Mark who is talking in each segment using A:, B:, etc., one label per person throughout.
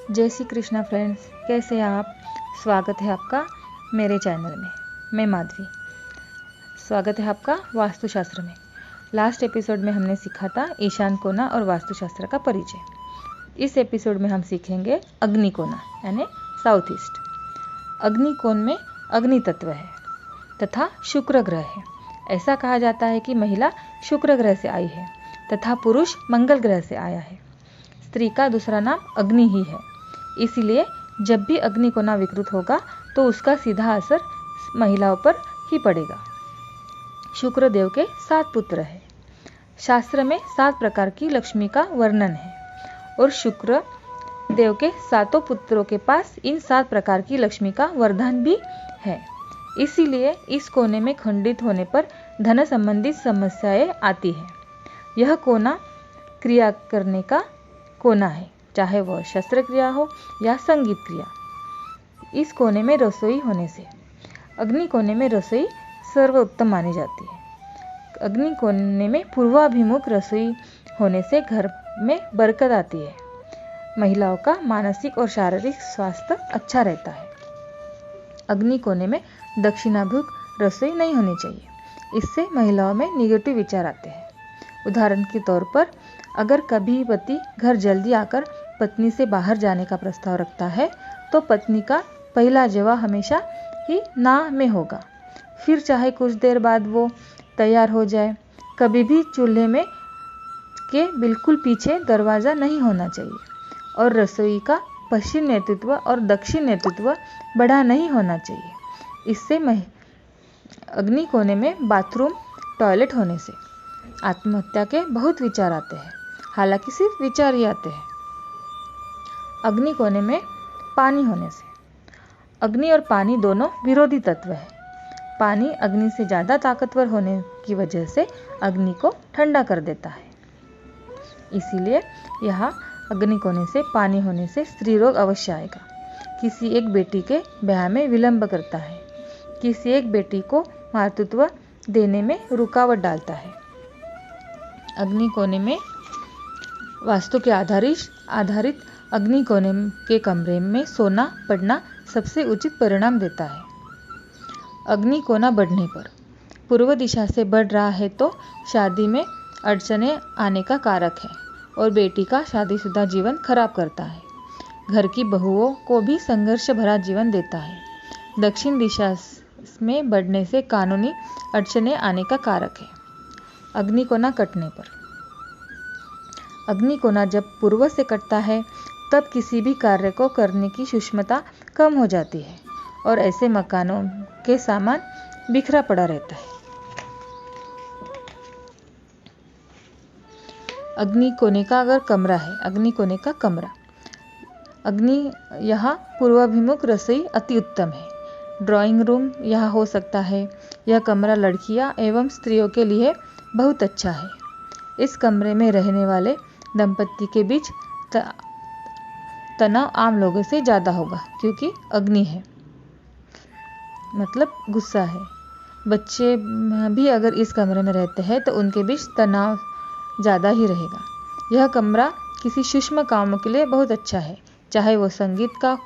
A: जय श्री कृष्णा फ्रेंड्स, कैसे हैं आप। स्वागत है आपका मेरे चैनल में। मैं माधवी। स्वागत है आपका वास्तुशास्त्र में। लास्ट एपिसोड में हमने सीखा था ईशान कोना और वास्तुशास्त्र का परिचय। इस एपिसोड में हम सीखेंगे अग्नि कोना यानी साउथ ईस्ट। अग्नि कोण में अग्नि तत्व है तथा शुक्र ग्रह है। ऐसा कहा जाता है कि महिला शुक्र ग्रह से आई है तथा पुरुष मंगल ग्रह से आया है। स्त्री का दूसरा नाम अग्नि ही है, इसीलिए जब भी अग्नि कोना विकृत होगा तो उसका सीधा असर महिलाओं पर ही पड़ेगा। शुक्र देव के 7 पुत्र हैं। शास्त्र में 7 प्रकार की लक्ष्मी का वर्णन है और शुक्र देव के 7 पुत्रों के पास इन 7 प्रकार की लक्ष्मी का वरदान भी है। इसीलिए इस कोने में खंडित होने पर धन संबंधित समस्याएं आती है। यह कोना क्रिया करने का कोना है, चाहे वह शस्त्र क्रिया हो या संगीत क्रिया। इस कोने में रसोई होने से अग्नि कोने में रसोई सर्वोत्तम मानी जाती है। अग्नि कोने में पूर्वाभिमुख रसोई होने से घर में बरकत आती है। महिलाओं का मानसिक और शारीरिक स्वास्थ्य अच्छा रहता है। अग्नि कोने में दक्षिणाभिमुख रसोई नहीं होनी चाहिए, इससे महिलाओं में निगेटिव विचार आते हैं। उदाहरण के तौर पर, अगर कभी पति घर जल्दी आकर पत्नी से बाहर जाने का प्रस्ताव रखता है तो पत्नी का पहला जवाब हमेशा ही ना में होगा। फिर चाहे कुछ देर बाद वो तैयार हो जाए। कभी भी चूल्हे में के बिल्कुल पीछे दरवाज़ा नहीं होना चाहिए और रसोई का पश्चिम नेतृत्व और दक्षिण नेतृत्व बड़ा नहीं होना चाहिए। इससे अग्नि कोने में बाथरूम टॉयलेट होने से आत्महत्या के बहुत विचार आते हैं। हालांकि सिर्फ विचार ही आते हैं। अग्नि कोने में पानी होने से अग्नि और पानी दोनों विरोधी तत्व है। पानी अग्नि से ज़्यादा ताकतवर होने की वजह से अग्नि को ठंडा कर देता है। इसीलिए यहाँ अग्नि कोने से पानी होने से स्त्री रोग अवश्य आएगा। किसी एक बेटी के ब्याह में विलंब करता है, किसी एक बेटी को मातृत्व देने में रुकावट डालता है। अग्नि कोने में वास्तु के आधारित अग्नि कोने के कमरे में सोना पड़ना सबसे उचित परिणाम देता है। अग्नि कोना बढ़ने पर पूर्व दिशा से बढ़ रहा है तो शादी में अड़चने आने का कारक है और बेटी का शादीशुदा जीवन खराब करता है। घर की बहुओं को भी संघर्ष भरा जीवन देता है। दक्षिण दिशा में बढ़ने से कानूनी अड़चने आने का कारक है। अग्नि कोना कटने पर अग्नि कोना जब पूर्व से कटता है तब किसी भी कार्य को करने की सूक्ष्मता कम हो जाती है और ऐसे मकानों के सामान बिखरा पड़ा रहता है। अग्नि कोने का अगर कमरा है, अग्नि कोने का कमरा, अग्नि यहाँ पूर्वाभिमुख रसोई अति उत्तम है। ड्राइंग रूम यहाँ हो सकता है। यह कमरा लड़कियाँ एवं स्त्रियों के लिए बहुत अच्छा है। इस कमरे में रहने वाले दंपति के बीच तनाव आम लोगों से ज़्यादा होगा, क्योंकि अग्नि है, मतलब गुस्सा है। बच्चे भी अगर इस कमरे में रहते हैं तो उनके बीच तनाव ज़्यादा ही रहेगा। यह कमरा किसी सूक्ष्म कामों के लिए बहुत अच्छा है, चाहे वो संगीत का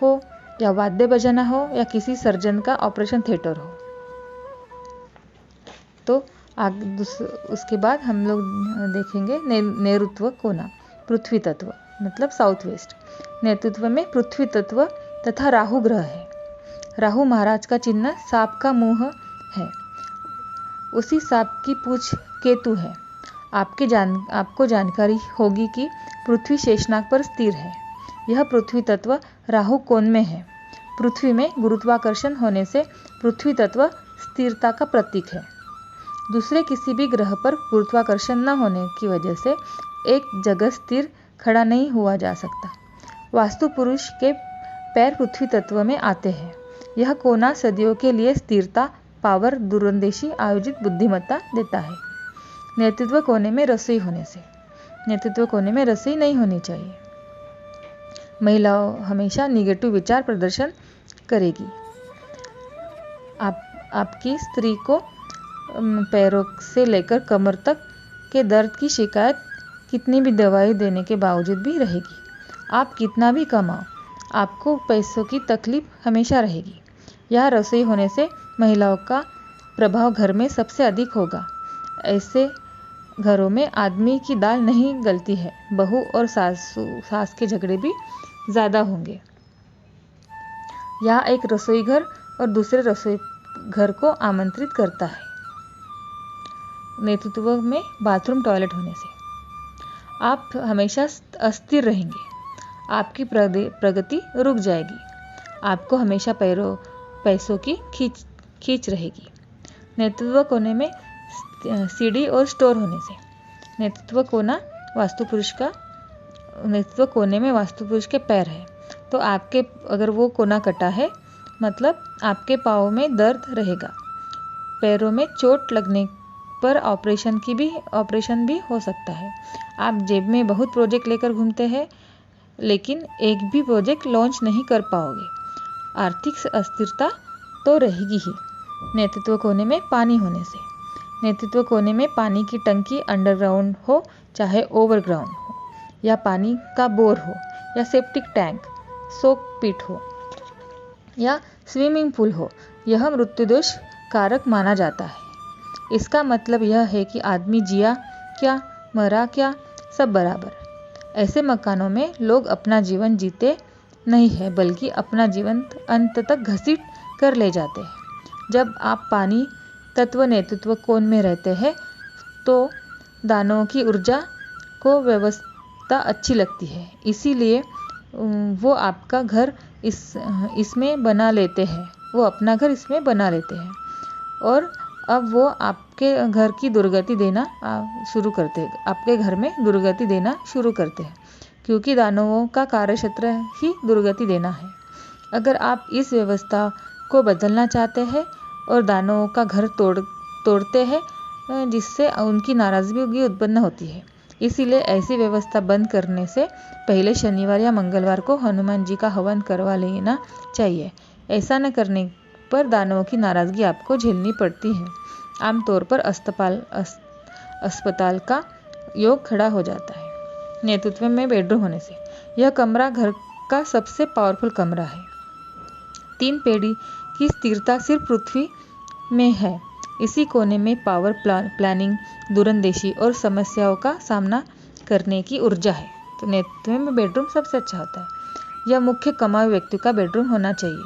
A: हो या वाद्य बजाना हो या किसी सर्जन का ऑपरेशन थिएटर हो। तो उसके बाद हम लोग देखेंगे नेतृत्व कोना, पृथ्वी तत्व मतलब साउथ वेस्ट। नेतृत्व में पृथ्वी तत्व तथा राहु ग्रह है। राहु महाराज का चिन्ह सांप का मुंह है, उसी सांप की पूंछ केतु है। आपको जानकारी होगी कि पृथ्वी शेषनाग पर स्थिर है। यह पृथ्वी तत्व राहु कोण में है। पृथ्वी में गुरुत्वाकर्षण होने से पृथ्वी तत्व स्थिरता का प्रतीक है। दूसरे किसी भी ग्रह पर गुरुत्वाकर्षण न होने की वजह से एक जगह स्थिर खड़ा नहीं हुआ जा सकता। वास्तु पुरुष के पैर पृथ्वी तत्व में आते हैं। यह कोना सदियों के लिए स्थिरता, पावर, दूरंदेशी, आयोजित बुद्धिमत्ता देता है। नेतृत्व कोने में रसोई होने से नेतृत्व कोने में रसोई नहीं होनी चाहिए। महिलाओं हमेशा निगेटिव विचार प्रदर्शन करेगी। आपकी स्त्री को पैरों से लेकर कमर तक के दर्द की शिकायत कितनी भी दवाई देने के बावजूद भी रहेगी। आप कितना भी कमाओ, आपको पैसों की तकलीफ हमेशा रहेगी। यह रसोई होने से महिलाओं का प्रभाव घर में सबसे अधिक होगा। ऐसे घरों में आदमी की दाल नहीं गलती है, बहू और सास के झगड़े भी ज़्यादा होंगे। यह एक रसोई घर और दूसरे रसोई घर को आमंत्रित करता है। नेतृत्व में बाथरूम टॉयलेट होने से आप हमेशा अस्थिर रहेंगे, आपकी प्रगति रुक जाएगी, आपको हमेशा पैसों की खींच रहेगी। नेतृत्व कोने में सीढ़ी और स्टोर होने से नेतृत्व कोने में वास्तु पुरुष के पैर है, तो आपके अगर वो कोना कटा है मतलब आपके पाँव में दर्द रहेगा। पैरों में चोट लगने पर ऑपरेशन भी हो सकता है। आप जेब में बहुत प्रोजेक्ट लेकर घूमते हैं, लेकिन एक भी प्रोजेक्ट लॉन्च नहीं कर पाओगे। आर्थिक अस्थिरता तो रहेगी ही। नेतृत्व कोने में पानी होने से नेतृत्व कोने में पानी की टंकी अंडरग्राउंड हो चाहे ओवरग्राउंड हो, या पानी का बोर हो या सेप्टिक टैंक, सोक पिट हो या स्विमिंग पूल हो, यह मृत्युदोष कारक माना जाता है। इसका मतलब यह है कि आदमी जिया क्या मरा क्या सब बराबर। ऐसे मकानों में लोग अपना जीवन जीते नहीं है, बल्कि अपना जीवन अंत तक घसीट कर ले जाते हैं। जब आप पानी तत्व नेतृत्व कोण में रहते हैं तो दानवों की ऊर्जा को व्यवस्था अच्छी लगती है, इसीलिए वो आपका घर इसमें बना लेते हैं, वो अपना घर इसमें बना लेते हैं और अब वो आपके घर की दुर्गति देना शुरू करते हैं, आपके घर में दुर्गति देना शुरू करते हैं, क्योंकि दानवों का कार्यक्षेत्र ही दुर्गति देना है। अगर आप इस व्यवस्था को बदलना चाहते हैं और दानवों का घर तोड़ते हैं, जिससे उनकी नाराजगी उत्पन्न होती है, इसीलिए ऐसी व्यवस्था बंद करने से पहले शनिवार या मंगलवार को हनुमान जी का हवन करवा लेना चाहिए। ऐसा न करने पर दानवों की नाराजगी आपको झेलनी पड़ती है। आमतौर पर अस्पताल का योग खड़ा हो जाता है। नेतृत्व में बेडरूम होने से यह कमरा घर का सबसे पावरफुल कमरा है। 3 पीढ़ी की स्थिरता सिर्फ पृथ्वी में है। इसी कोने में पावर प्लानिंग, दूरंदेशी और समस्याओं का सामना करने की ऊर्जा है। तो नेतृत्व में बेडरूम सबसे अच्छा होता है। यह मुख्य कमाऊ व्यक्ति का बेडरूम होना चाहिए।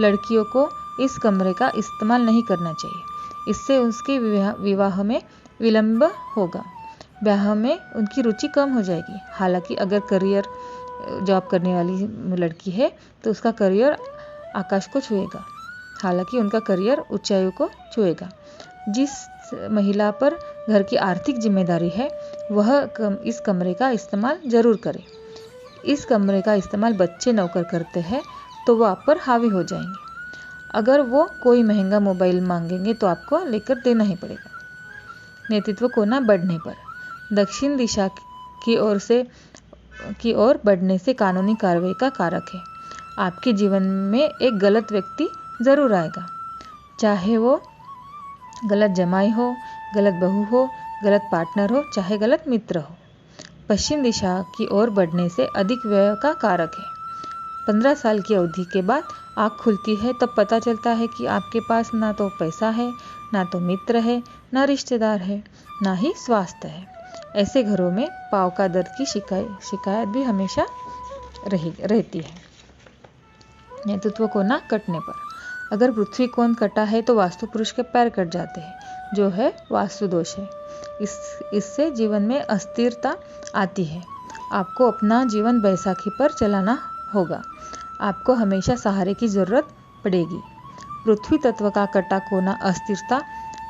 A: लड़कियों को इस कमरे का इस्तेमाल नहीं करना चाहिए, इससे उसके विवाह में विलंब होगा, ब्याह में उनकी रुचि कम हो जाएगी। हालांकि अगर करियर जॉब करने वाली लड़की है तो उसका करियर आकाश को छुएगा, हालांकि उनका करियर ऊंचाइयों को छुएगा। जिस महिला पर घर की आर्थिक जिम्मेदारी है वह इस कमरे का इस्तेमाल जरूर करे। इस कमरे का इस्तेमाल बच्चे नौकर करते हैं तो वो आप पर हावी हो जाएंगे। अगर वो कोई महंगा मोबाइल मांगेंगे तो आपको लेकर देना ही पड़ेगा। नेतृत्व कोना बढ़ने पर दक्षिण दिशा की ओर बढ़ने से कानूनी कार्रवाई का कारक है। आपके जीवन में एक गलत व्यक्ति जरूर आएगा, चाहे वो गलत जमाई हो, गलत बहू हो, गलत पार्टनर हो, चाहे गलत मित्र हो। पश्चिम दिशा की ओर बढ़ने से अधिक व्यय का कारक है। 15 साल की अवधि के बाद आँख खुलती है तब पता चलता है कि आपके पास ना तो पैसा है, ना तो मित्र है, ना रिश्तेदार है, ना ही स्वास्थ्य है। ऐसे घरों में पाँव का दर्द की शिकायत भी हमेशा रहती है। नेतृत्व कोना कटने पर अगर पृथ्वी कोण कटा है तो वास्तु पुरुष के पैर कट जाते हैं, जो है वास्तु दोष है। इससे जीवन में अस्थिरता आती है। आपको अपना जीवन बैसाखी पर चलाना होगा। आपको हमेशा सहारे की जरूरत पड़ेगी। पृथ्वी तत्व का कटा कोना अस्थिरता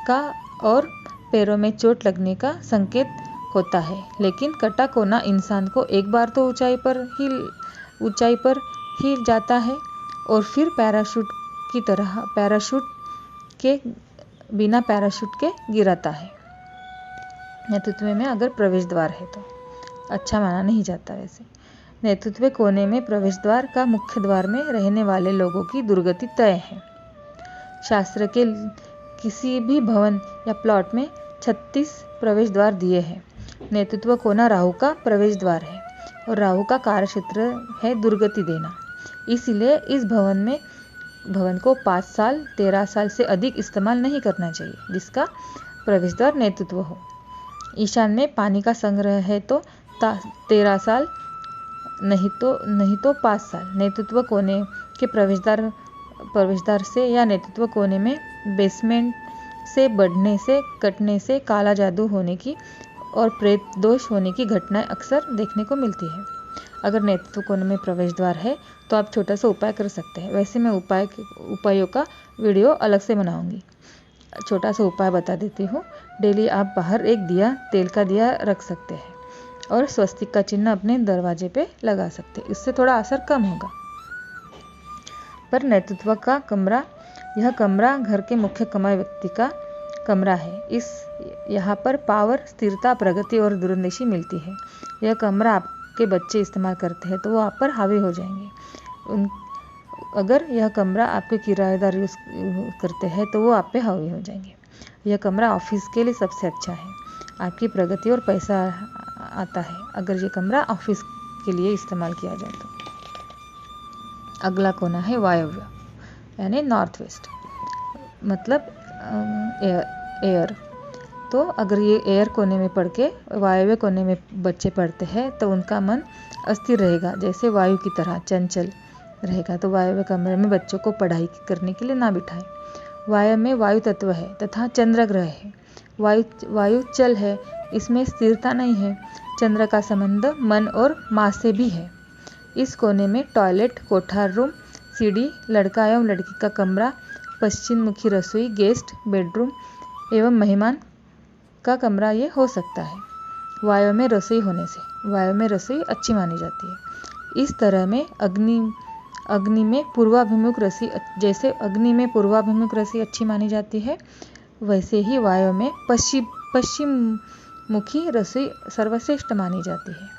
A: का और पैरों में चोट लगने का संकेत होता है, लेकिन कटा कोना इंसान को एक बार तो ऊंचाई पर ही जाता है और फिर बिना पैराशूट के गिराता है। नेतृत्व में अगर प्रवेश द्वार है तो अच्छा माना नहीं जाता। वैसे नेतृत्व कोने में प्रवेश द्वार का मुख्य द्वार में रहने वाले लोगों की दुर्गति तय है। शास्त्र के किसी भी भवन या प्लॉट में 36 प्रवेश द्वार दिए हैं। नेतृत्व कोना राहु का प्रवेश द्वार है। और राहु का कार्यक्षेत्र है दुर्गति देना। इसीलिए इस भवन को 5 साल 13 साल से अधिक इस्तेमाल नहीं करना चाहिए, जिसका प्रवेश द्वार नेतृत्व हो। ईशान में पानी का संग्रह है तो 13 साल, नहीं तो 5 साल। नेतृत्व कोने के प्रवेशद्वार से या नेतृत्व कोने में बेसमेंट से बढ़ने से, कटने से, काला जादू होने की और प्रेत दोष होने की घटनाएं अक्सर देखने को मिलती है। अगर नेतृत्व कोने में प्रवेश द्वार है तो आप छोटा सा उपाय कर सकते हैं। वैसे मैं उपायों का वीडियो अलग से बनाऊंगी। छोटा सा उपाय बता देती हूँ। डेली आप बाहर एक दिया, तेल का दिया रख सकते हैं और स्वस्तिक का चिन्ह अपने दरवाजे पे लगा सकते हैं। इससे थोड़ा असर कम होगा। पर नेतृत्व का कमरा, यह कमरा घर के मुख्य कमाई व्यक्ति का कमरा है। यहाँ पर पावर, स्थिरता, प्रगति और दूरंदेशी मिलती है। यह कमरा आपके बच्चे इस्तेमाल करते हैं तो वो आप पर हावी हो जाएंगे। अगर यह कमरा आपके किराएदार यूज़ करते हैं तो वो आप पे हावी हो जाएंगे। यह कमरा ऑफिस के लिए सबसे अच्छा है। आपकी प्रगति और पैसा आता है अगर ये कमरा ऑफिस के लिए इस्तेमाल किया जाए तो। अगला कोना है वायव्य, यानी नॉर्थ वेस्ट, मतलब एयर। तो अगर ये एयर कोने में पढ़ के वायव्य कोने में बच्चे पढ़ते हैं तो उनका मन अस्थिर रहेगा, जैसे वायु की तरह चंचल रहेगा। तो वायव्य कमरे में बच्चों को पढ़ाई करने के लिए ना बिठाएं। वायु में वायु तत्व है तथा चंद्र ग्रह है। वायु चल है, इसमें स्थिरता नहीं है। चंद्र का संबंध मन और माँ से भी है। इस कोने में टॉयलेट, कोठार रूम, सीढ़ी, लड़का एवं लड़की का कमरा, पश्चिम मुखी रसोई, गेस्ट बेडरूम एवं मेहमान का कमरा ये हो सकता है। वायु में रसोई होने से वायु में रसोई अच्छी मानी जाती है। इस तरह में अग्नि में पूर्वाभिमुख रसोई, जैसे अग्नि में पूर्वाभिमुख रसोई अच्छी मानी जाती है, वैसे ही वायु में पश्चिम मुखी रसोई सर्वश्रेष्ठ मानी जाती है।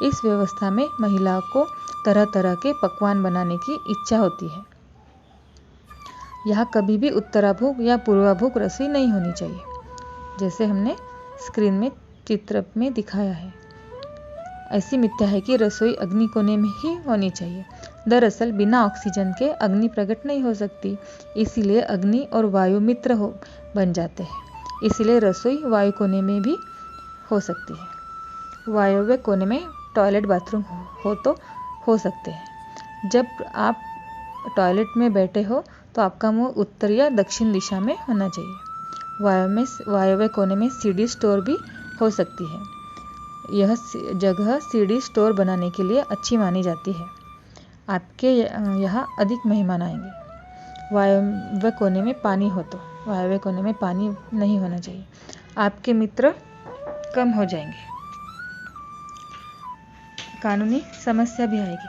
A: इस व्यवस्था में महिलाओं को तरह तरह के पकवान बनाने की इच्छा होती है। यहाँ कभी भी उत्तराभिमुख या पूर्वाभिमुख रसोई नहीं होनी चाहिए, जैसे हमने स्क्रीन में चित्र में दिखाया है। ऐसी मिथ्या है कि रसोई अग्नि कोने में ही होनी चाहिए। दरअसल बिना ऑक्सीजन के अग्नि प्रकट नहीं हो सकती, इसीलिए अग्नि और वायु मित्र बन जाते हैं। इसीलिए रसोई वायु कोने में भी हो सकती है। वायव्य कोने में टॉयलेट, बाथरूम हो सकते हैं। जब आप टॉयलेट में बैठे हो तो आपका मुंह उत्तर या दक्षिण दिशा में होना चाहिए। वायव्य कोने में सीडी स्टोर भी हो सकती है। यह जगह सीडी स्टोर बनाने के लिए अच्छी मानी जाती है। आपके यहाँ अधिक मेहमान आएंगे। वायव्य कोने में पानी हो तो वायव्य कोने में पानी नहीं होना चाहिए। आपके मित्र कम हो जाएंगे। कानूनी समस्या भी आएगी।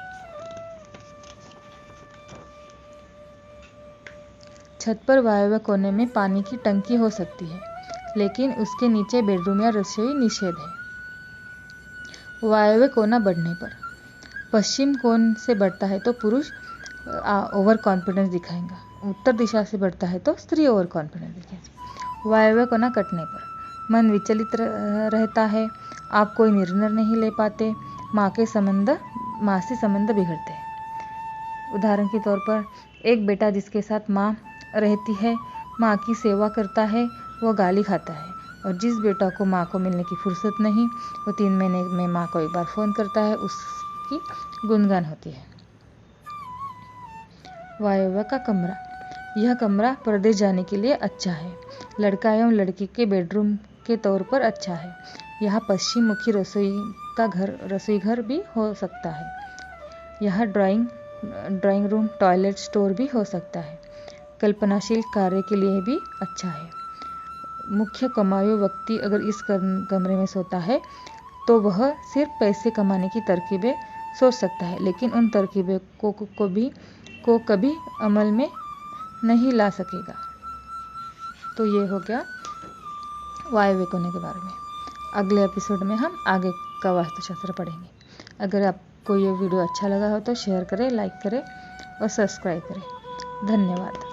A: छत पर वायव्य कोने में पानी की टंकी हो सकती है, लेकिन उसके नीचे बेडरूम या रसोई निषेध है। वायव्य कोना बढ़ने पर पश्चिम कोण से बढ़ता है तो पुरुष ओवर कॉन्फिडेंस दिखाएगा। उत्तर दिशा से बढ़ता है तो स्त्री ओवर कॉन्फिडेंस दिखाएगी। वायव्य कोना कटने पर मन विचलित रहता है। आप कोई निर्णय नहीं ले पाते। माँ से संबंध बिगड़ते हैं। उदाहरण के तौर पर एक बेटा जिसके साथ माँ रहती है, माँ की सेवा करता है, वो गाली खाता है। और जिस बेटा को माँ को मिलने की फुर्सत नहीं, वो 3 महीने में माँ को एक बार फ़ोन करता है, उसकी गुणगान होती है। वायव्य का कमरा, यह कमरा परदेश जाने के लिए अच्छा है। लड़का एवं लड़की के बेडरूम के तौर पर अच्छा है। यहाँ पश्चिम मुखी रसोई घर भी हो सकता है। यहाँ ड्राइंग रूम, टॉयलेट, स्टोर भी हो सकता है। कल्पनाशील कार्य के लिए भी अच्छा है। मुख्य कमाऊ व्यक्ति अगर इस कमरे में सोता है तो वह सिर्फ पैसे कमाने की तरकीबें सोच सकता है, लेकिन उन तरकीबों को कभी अमल में नहीं ला सकेगा। तो ये हो गया वायव्य कोने के बारे में। अगले एपिसोड में हम आगे का वास्तुशास्त्र पढ़ेंगे। अगर आपको ये वीडियो अच्छा लगा हो तो शेयर करें, लाइक करें और सब्सक्राइब करें। धन्यवाद।